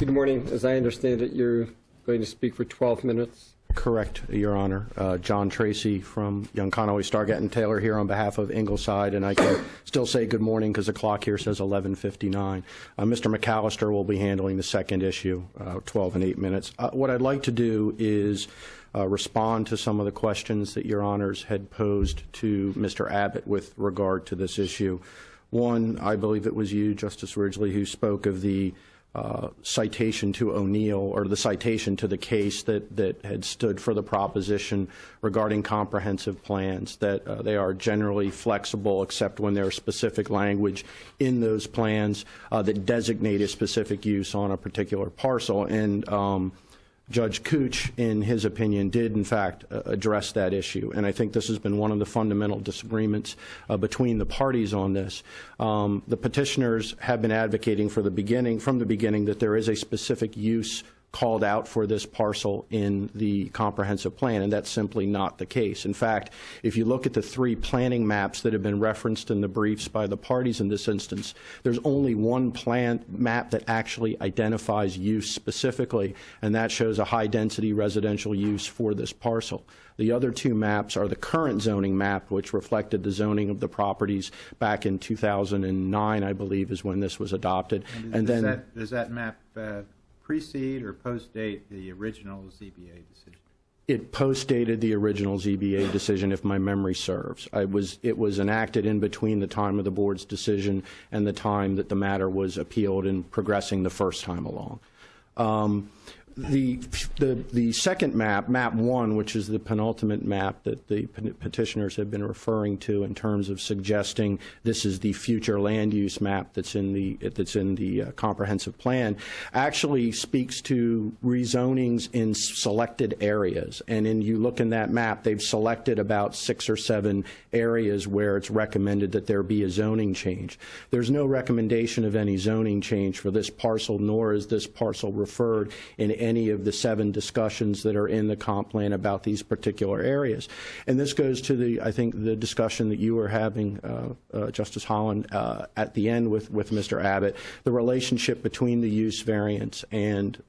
Good morning. As I understand it, you're going to speak for 12 minutes. Correct, Your Honor. John Tracy from Young Connolly, Stargett and Taylor here on behalf of Ingleside, and I can still say good morning because the clock here says 11:59. Mr. McAllister will be handling the second issue, 12 and 8 minutes. What I'd like to do is respond to some of the questions that Your Honors had posed to Mr. Abbott with regard to this issue. One, I believe it was you, Justice Ridgely, who spoke of the citation to O'Neill, or the citation to the case that had stood for the proposition regarding comprehensive plans, that they are generally flexible except when there is specific language in those plans that designate a specific use on a particular parcel. And Judge Couch, in his opinion, did, in fact, address that issue. And I think this has been one of the fundamental disagreements between the parties on this. The petitioners have been advocating from the beginning, that there is a specific use called out for this parcel in the comprehensive plan, and that's simply not the case. In fact, if you look at the three planning maps that have been referenced in the briefs by the parties in this instance, there's only one plan map that actually identifies use specifically, and that shows a high-density residential use for this parcel. The other two maps are the current zoning map, which reflected the zoning of the properties back in 2009, I believe, is when this was adopted. And does that map precede or postdate the original ZBA decision? It postdated the original ZBA decision, if my memory serves. It was enacted in between the time of the board's decision and the time that the matter was appealed and progressing the first time along. The second map, map 1, which is the penultimate map that the petitioners have been referring to in terms of suggesting this is the future land use map that's in the comprehensive plan, actually speaks to rezonings in selected areas. And you look in that map, they've selected about 6 or 7 areas where it's recommended that there be a zoning change. There's no recommendation of any zoning change for this parcel, nor is this parcel referred in any of the 7 discussions that are in the comp plan about these particular areas. And this goes to I think the discussion that you were having, Justice Holland, at the end with Mr. Abbott, the relationship between the use variance and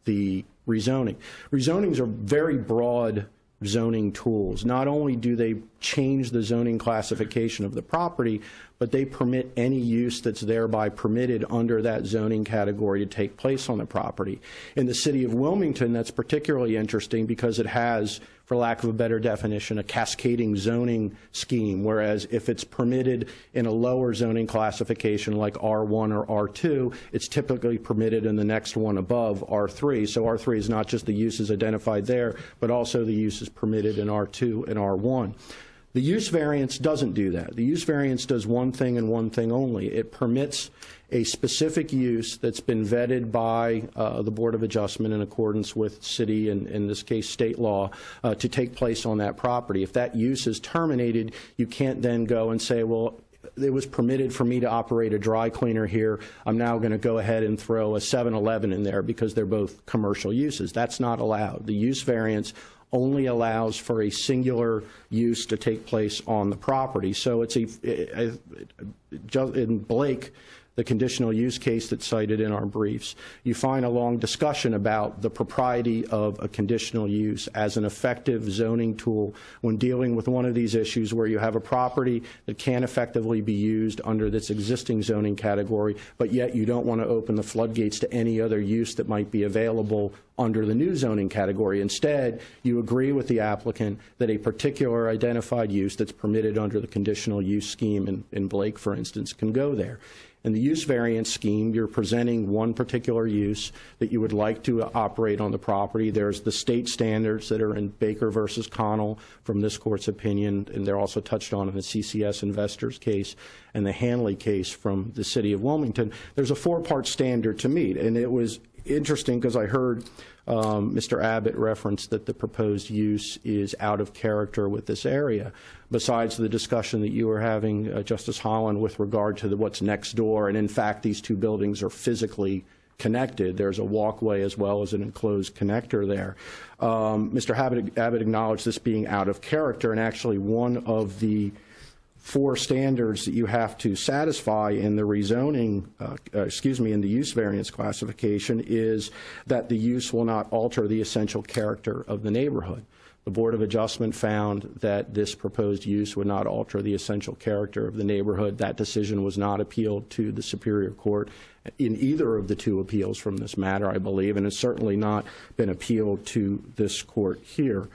the rezoning. Rezonings are very broad zoning tools. Not only do they change the zoning classification of the property, but they permit any use that's thereby permitted under that zoning category to take place on the property. In the city of Wilmington, that's particularly interesting because it has, for lack of a better definition, a cascading zoning scheme, whereas if it's permitted in a lower zoning classification like R1 or R2, it's typically permitted in the next one above, R3. So R3 is not just the uses identified there, but also the uses permitted in R2 and R1. The use variance doesn't do that. The use variance does one thing and one thing only. It permits a specific use that's been vetted by the Board of Adjustment in accordance with city and, in this case, state law to take place on that property. If that use is terminated, you can't then go and say, well, it was permitted for me to operate a dry cleaner here. I'm now going to go ahead and throw a 7-Eleven in there because they're both commercial uses. That's not allowed. The use variance only allows for a singular use to take place on the property. So it's in Blake, the conditional use case that's cited in our briefs, you find a long discussion about the propriety of a conditional use as an effective zoning tool when dealing with one of these issues where you have a property that can effectively be used under this existing zoning category, but yet you don't want to open the floodgates to any other use that might be available under the new zoning category. Instead, you agree with the applicant that a particular identified use that's permitted under the conditional use scheme in Blake, for instance, can go there. In the use variance scheme, you're presenting one particular use that you would like to operate on the property. There's the state standards that are in Baker versus Connell from this court's opinion, and they're also touched on in the CCS Investors case and the Hanley case from the city of Wilmington. There's a 4-part standard to meet, and it was interesting because I heard Mr. Abbott reference that the proposed use is out of character with this area. Besides the discussion that you were having, Justice Holland, with regard to what's next door, and in fact these two buildings are physically connected. There's a walkway as well as an enclosed connector there. Mr. Abbott acknowledged this being out of character, and actually one of the four standards that you have to satisfy in the rezoning, in the use variance classification is that the use will not alter the essential character of the neighborhood. The Board of Adjustment found that this proposed use would not alter the essential character of the neighborhood. That decision was not appealed to the Superior Court in either of the two appeals from this matter, I believe, and has certainly not been appealed to this court here.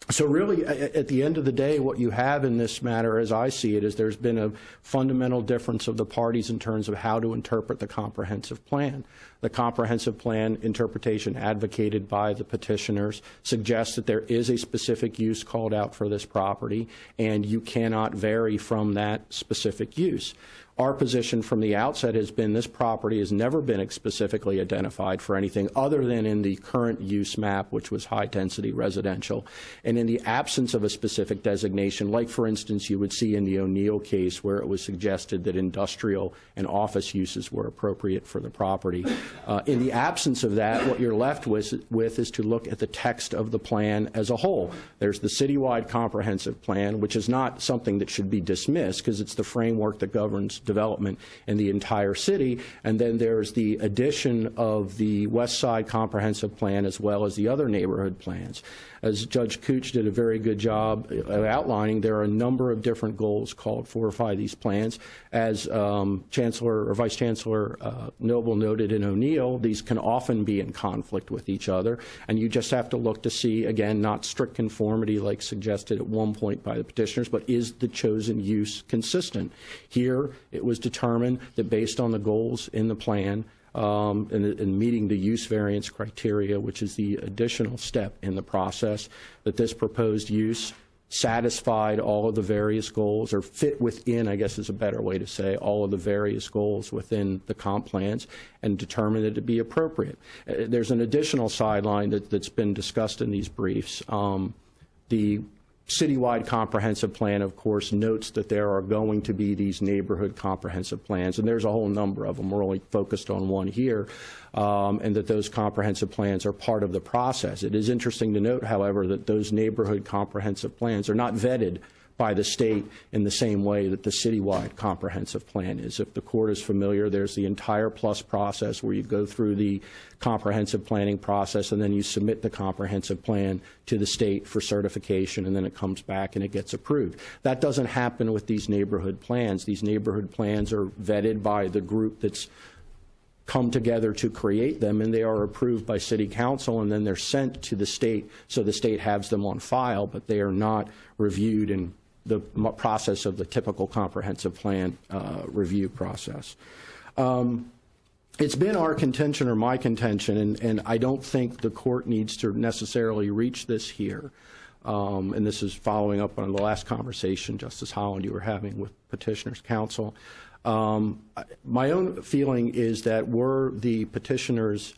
So really, at the end of the day, what you have in this matter, as I see it, is there's been a fundamental difference of the parties in terms of how to interpret the comprehensive plan. The comprehensive plan interpretation advocated by the petitioners suggests that there is a specific use called out for this property, and you cannot vary from that specific use. Our position from the outset has been this property has never been specifically identified for anything other than in the current use map, which was high-density residential. And in the absence of a specific designation, like, for instance, you would see in the O'Neill case where it was suggested that industrial and office uses were appropriate for the property. In the absence of that, what you're left with is to look at the text of the plan as a whole. There's the citywide comprehensive plan, which is not something that should be dismissed because it's the framework that governs development in the entire city. And then there's the addition of the West Side Comprehensive Plan as well as the other neighborhood plans. As Judge Cooch did a very good job of outlining, there are a number of different goals called for by these plans. As Chancellor or Vice Chancellor Noble noted in O'Neill, these can often be in conflict with each other, and you just have to look to see, again, not strict conformity like suggested at one point by the petitioners, but is the chosen use consistent? Here, it was determined that based on the goals in the plan, and meeting the use variance criteria, which is the additional step in the process, that this proposed use satisfied all of the various goals, or fit within, I guess is a better way to say, all of the various goals within the comp plans, and determined it to be appropriate. There's an additional sideline that's been discussed in these briefs. The citywide comprehensive plan, of course, notes that there are going to be these neighborhood comprehensive plans, and there's a whole number of them. We're only focused on one here, and that those comprehensive plans are part of the process. It is interesting to note, however, that those neighborhood comprehensive plans are not vetted by the state in the same way that the citywide comprehensive plan is. If the court is familiar, there's the entire PLUS process where you go through the comprehensive planning process and then you submit the comprehensive plan to the state for certification, and then it comes back and it gets approved. That doesn't happen with these neighborhood plans. These neighborhood plans are vetted by the group that's come together to create them, and they are approved by City Council, and then they're sent to the state, so the state has them on file, but they are not reviewed in the process of the typical comprehensive plan review process. It's been our contention, or my contention, and I don't think the court needs to necessarily reach this here, and this is following up on the last conversation, Justice Holland, you were having with Petitioners Council. My own feeling is that were the petitioners'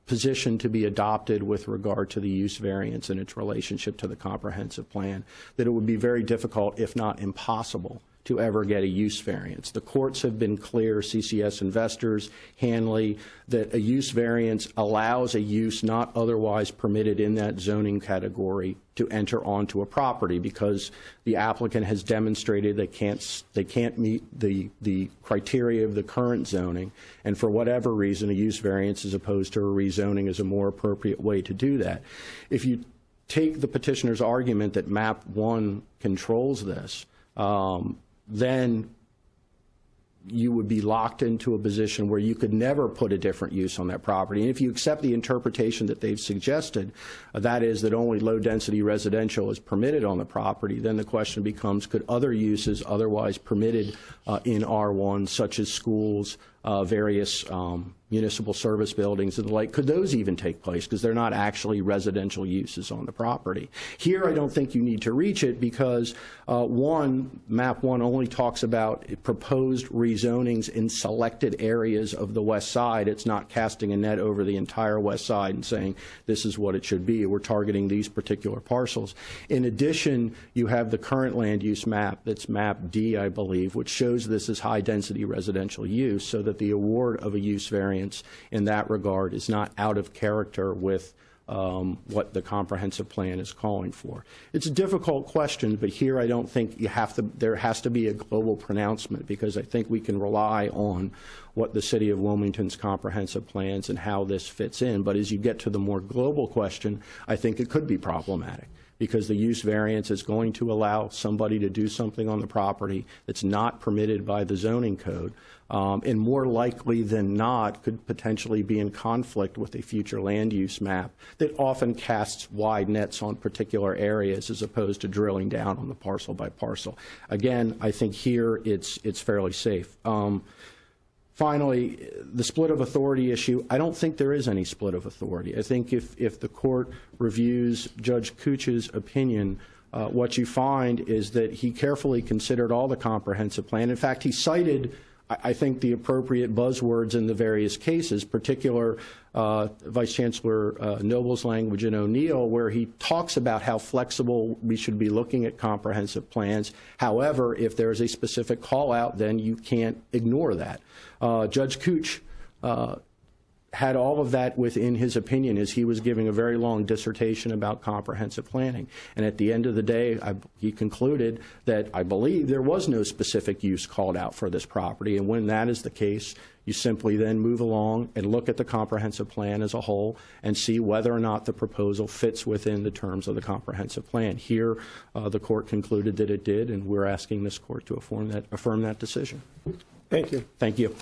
position to be adopted with regard to the use variance and its relationship to the comprehensive plan, that it would be very difficult, if not impossible, to ever get a use variance. The courts have been clear, CCS Investors, Hanley, that a use variance allows a use not otherwise permitted in that zoning category to enter onto a property because the applicant has demonstrated they can't meet the criteria of the current zoning, and for whatever reason a use variance as opposed to a rezoning is a more appropriate way to do that. If you take the petitioner's argument that MAP 1 controls this, then you would be locked into a position where you could never put a different use on that property. And if you accept the interpretation that they've suggested, that is that only low-density residential is permitted on the property, then the question becomes, could other uses otherwise permitted in R1, such as schools, various municipal service buildings and the like, could those even take place? Because they're not actually residential uses on the property. Here, I don't think you need to reach it because, MAP 1 only talks about proposed rezonings in selected areas of the west side. It's not casting a net over the entire west side and saying this is what it should be. We're targeting these particular parcels. In addition, you have the current land use map, that's MAP D, I believe, which shows this as high-density residential use, so that the award of a use variance in that regard is not out of character with what the comprehensive plan is calling for. It's a difficult question, but here I don't think there has to be a global pronouncement, because I think we can rely on what the City of Wilmington's comprehensive plans and how this fits in. But as you get to the more global question, I think it could be problematic, because the use variance is going to allow somebody to do something on the property that's not permitted by the zoning code, and more likely than not could potentially be in conflict with a future land use map that often casts wide nets on particular areas as opposed to drilling down on the parcel by parcel. Again, I think here it's fairly safe. Finally, the split of authority issue, I don't think there is any split of authority. I think if the court reviews Judge Couch's opinion, what you find is that he carefully considered all the comprehensive plan. In fact, he cited, I think, the appropriate buzzwords in the various cases, particular Vice Chancellor Noble's language in O'Neill, where he talks about how flexible we should be looking at comprehensive plans. However, if there is a specific call out, then you can't ignore that. Judge Couch had all of that within his opinion as he was giving a very long dissertation about comprehensive planning. And at the end of the day, he concluded that I believe there was no specific use called out for this property. And when that is the case, you simply then move along and look at the comprehensive plan as a whole and see whether or not the proposal fits within the terms of the comprehensive plan. Here, the court concluded that it did, and we're asking this court to affirm that decision. Thank you. Thank you.